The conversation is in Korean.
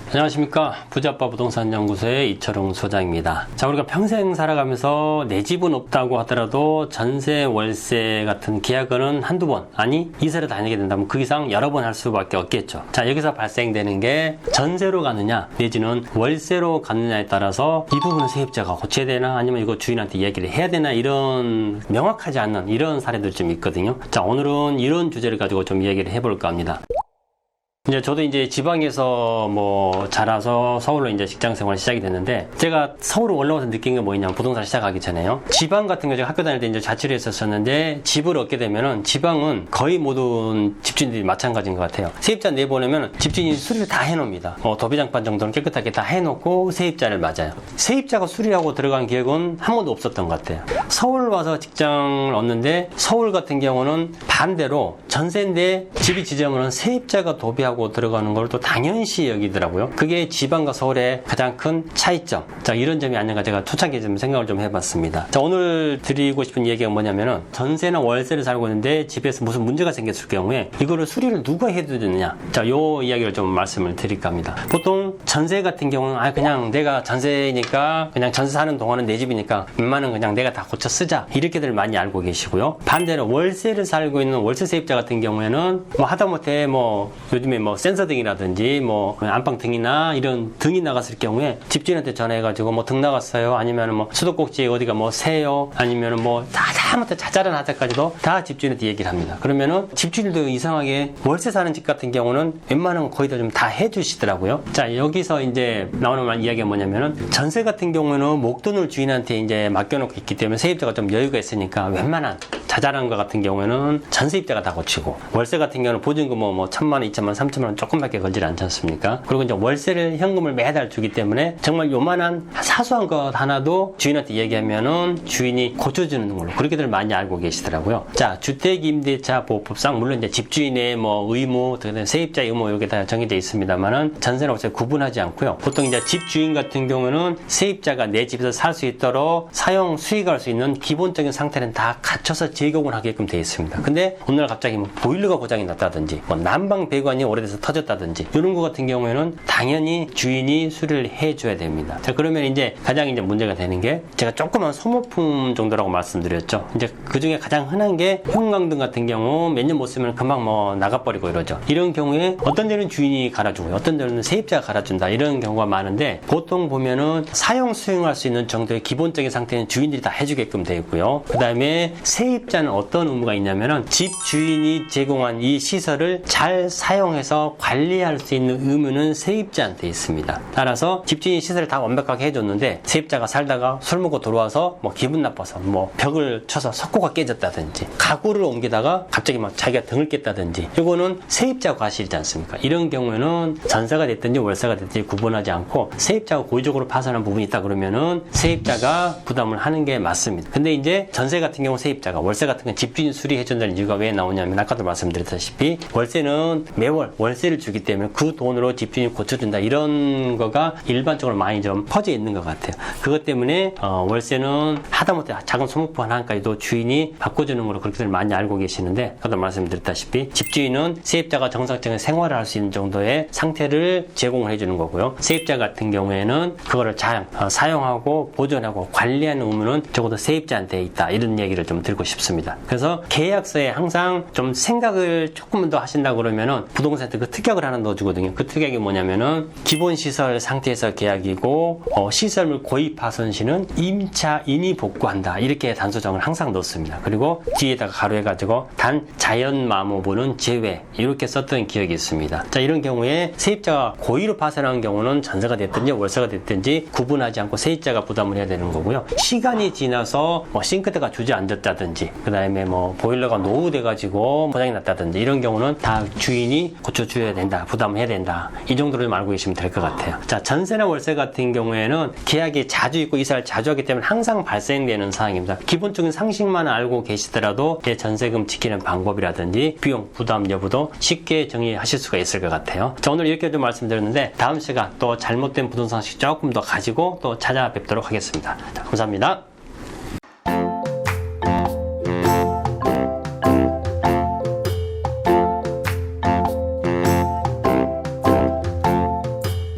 안녕하십니까. 부자빠 부동산 연구소의 이철웅 소장입니다. 자, 우리가 평생 살아가면서 내 집은 없다고 하더라도 전세, 월세 같은 계약은 한두 번, 아니 이사를 다니게 된다면 그 이상 여러 번 할 수밖에 없겠죠. 자, 여기서 발생되는 게 전세로 가느냐 내지는 월세로 가느냐에 따라서 이 부분은 세입자가 고쳐야 되나 아니면 이거 주인한테 이야기를 해야 되나 이런 명확하지 않는 이런 사례들이 좀 있거든요. 자, 오늘은 이런 주제를 가지고 좀 이야기를 해볼까 합니다. 저도 지방에서 자라서 서울로 직장 생활 시작이 됐는데, 제가 서울로 올라와서 느낀 게 뭐냐면 부동산 시작하기 전에요. 지방 같은 거 제가 학교 다닐 때 자취를 했었는데, 집을 얻게 되면은 지방은 거의 모든 집주인들이 마찬가지인 것 같아요. 세입자 내보내면 집주인이 수리를 다 해놓습니다. 도배장판 정도는 깨끗하게 다 해놓고 세입자를 맞아요. 세입자가 수리하고 들어간 기억은 한 번도 없었던 것 같아요. 서울 와서 직장을 얻는데, 서울 같은 경우는 반대로 전세인데 집이 지정은 세입자가 도배하고 들어가는 걸 또 당연시 여기더라고요. 그게 지방과 서울의 가장 큰 차이점. 자, 이런 점이 아닌가 제가 초창기에 좀 생각을 좀 해봤습니다. 자, 오늘 드리고 싶은 얘기가 뭐냐면은 전세나 월세를 살고 있는데 집에서 무슨 문제가 생겼을 경우에 이거를 수리를 누가 해주느냐. 자, 요 이야기를 좀 말씀을 드릴까 합니다. 보통 전세 같은 경우는 그냥 내가 전세니까 그냥 전세 사는 동안은 내 집이니까 웬만하면 그냥 내가 다 고쳐 쓰자. 이렇게들 많이 알고 계시고요. 반대로 월세를 살고 있는 월세 세입자 같은 경우에는 하다못해 요즘에 센서 등이라든지 안방 등이나 이런 등이 나갔을 경우에 집주인한테 전화해가지고 등 나갔어요, 아니면 수도꼭지에 어디가 새요, 아니면 다부터 자잘한 하자까지도 다 집주인한테 얘기를 합니다. 그러면은 집주인도 이상하게 월세 사는 집 같은 경우는 웬만하면 거의 다 좀 다 해주시더라고요. 자, 여기서 나오는 이야기가 뭐냐면은 전세 같은 경우는 목돈을 주인한테 맡겨놓고 있기 때문에 세입자가 좀 여유가 있으니까 웬만한 자잘한 것 같은 경우에는 전세입자가 다 고치고, 월세 같은 경우는 보증금 1,000만 원, 2,000만 원, 3,000만 원 조금밖에 걸지 않지 않습니까? 그리고 월세를 현금을 매달 주기 때문에 정말 요만한 사소한 것 하나도 주인한테 얘기하면은 주인이 고쳐주는 걸로 그렇게들 많이 알고 계시더라고요. 자, 주택임대차 보호법상 물론 집주인의 의무, 세입자의 의무 이게 다 정해져 있습니다만은 전세나 월세 구분하지 않고요. 보통 집주인 같은 경우는 세입자가 내 집에서 살 수 있도록 사용 수익할 수 있는 기본적인 상태는 다 갖춰서 제공을 하게끔 되어 있습니다. 근데 오늘 갑자기 보일러가 고장이 났다든지 난방 배관이 오래돼서 터졌다든지 이런 거 같은 경우에는 당연히 주인이 수리를 해줘야 됩니다. 자, 그러면 가장 문제가 되는 게 제가 조그만 소모품 정도라고 말씀드렸죠. 그 중에 가장 흔한 게 형광등 같은 경우 몇 년 못 쓰면 금방 나가버리고 이러죠. 이런 경우에 어떤 데는 주인이 갈아주고 어떤 데는 세입자가 갈아준다 이런 경우가 많은데, 보통 보면은 사용 수용할 수 있는 정도의 기본적인 상태는 주인들이 다 해주게끔 되어 있고요. 그 다음에 세입자는 어떤 의무가 있냐면은 집 주인이 제공한 이 시설을 잘 사용해서 관리할 수 있는 의무는 세입자한테 있습니다. 따라서 집주인이 시설을 다 완벽하게 해줬는데 세입자가 살다가 술 먹고 들어와서 기분 나빠서 벽을 쳐서 석고가 깨졌다든지 가구를 옮기다가 갑자기 자기가 등을 깼다든지, 이거는 세입자 과실이지 않습니까? 이런 경우에는 전세가 됐든지 월세가 됐든지 구분하지 않고 세입자가 고의적으로 파산한 부분이 있다 그러면은 세입자가 부담을 하는 게 맞습니다. 근데 전세 같은 경우 세입자가, 월세 같은 경우 집주인 수리해준다는 이유가 왜 나오냐면 아까도 말씀드렸다시피 월세는 매월 월세를 주기 때문에 그 돈으로 집주인이 고쳐준다 이런 거가 일반적으로 많이 좀 퍼져 있는 것 같아요. 그것 때문에 월세는 하다못해 작은 소모품 하나까지도 주인이 바꿔주는 걸로 그렇게들 많이 알고 계시는데, 아까도 말씀드렸다시피 집주인은 세입자가 정상적인 생활을 할 수 있는 정도의 상태를 제공을 해주는 거고요. 세입자 같은 경우에는 그거를 잘 사용하고 보존하고 관리하는 의무는 적어도 세입자한테 있다, 이런 얘기를 좀 드리고 싶습니다. 그래서 계약서에 항상 좀 생각을 조금만 더 하신다 그러면은 부동산한테 그 특약을 하나 넣어주거든요. 그 특약이 뭐냐면은 기본 시설 상태에서 계약이고 시설물 고의 파손 시는 임차 인이 복구한다, 이렇게 단서정을 항상 넣습니다. 그리고 뒤에다가 가로해가지고 단 자연 마모부는 제외 이렇게 썼던 기억이 있습니다. 자, 이런 경우에 세입자가 고의로 파손한 경우는 전세가 됐든지 월세가 됐든지 구분하지 않고 세입자가 부담을 해야 되는 거고요. 시간이 지나서 싱크대가 주저앉았다든지 그 다음에 보일러가 노후돼가지고 고장이 났다든지 이런 경우는 다 주인이 고쳐줘야 된다, 부담해야 된다, 이 정도로 좀 알고 계시면 될 것 같아요. 자, 전세나 월세 같은 경우에는 계약이 자주 있고 이사를 자주 하기 때문에 항상 발생되는 사항입니다. 기본적인 상식만 알고 계시더라도 내 전세금 지키는 방법이라든지 비용 부담 여부도 쉽게 정의하실 수가 있을 것 같아요. 자, 오늘 이렇게 좀 말씀드렸는데 다음 시간 또 잘못된 부동산 상식 조금 더 가지고 또 찾아뵙도록 하겠습니다. 자, 감사합니다.